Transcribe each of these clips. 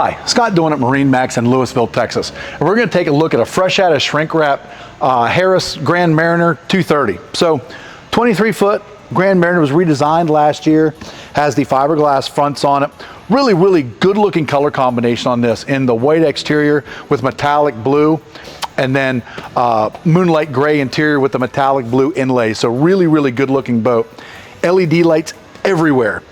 Hi, Scott Doolan at MarineMax in Lewisville, Texas. And we're going to take a look at a fresh out of shrink wrap Harris Grand Mariner 230. So 23-foot Grand Mariner was redesigned last year, has the fiberglass fronts on it. Really good looking color combination on this in the white exterior with metallic blue, and then moonlight gray interior with the metallic blue inlay. So really good looking boat. LED lights everywhere.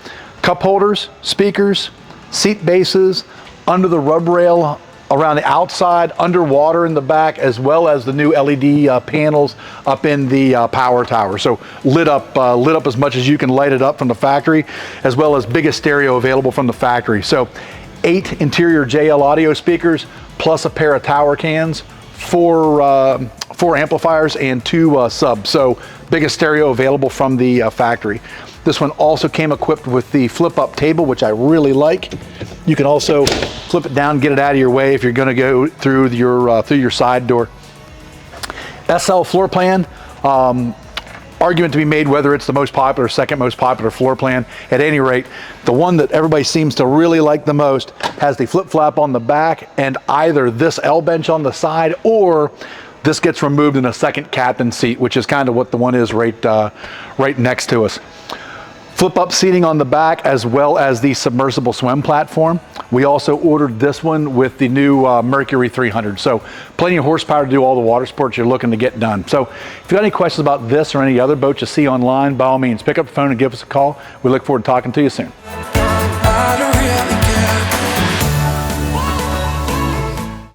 Cup holders, speakers, seat bases, under the rub rail around the outside, underwater in the back, as well as the new LED panels up in the power tower. So lit up as much as you can light it up from the factory, as well as biggest stereo available from the factory. So 8 interior JL audio speakers, plus a pair of tower cans, 4 amplifiers and 2 subs. So biggest stereo available from the factory. This one also came equipped with the flip up table, which I really like. You can also flip it down, get it out of your way if you're going to go through your side door. SL floor plan, argument to be made whether it's the most popular, second most popular floor plan. At any rate, the one that everybody seems to really like the most has the flip flap on the back and either this L bench on the side, or this gets removed in a second captain seat, which is kind of what the one is right next to us. Flip up seating on the back, as well as the submersible swim platform. We also ordered this one with the new Mercury 300. So plenty of horsepower to do all the water sports you're looking to get done. So if you got any questions about this or any other boat you see online, by all means, pick up the phone and give us a call. We look forward to talking to you soon.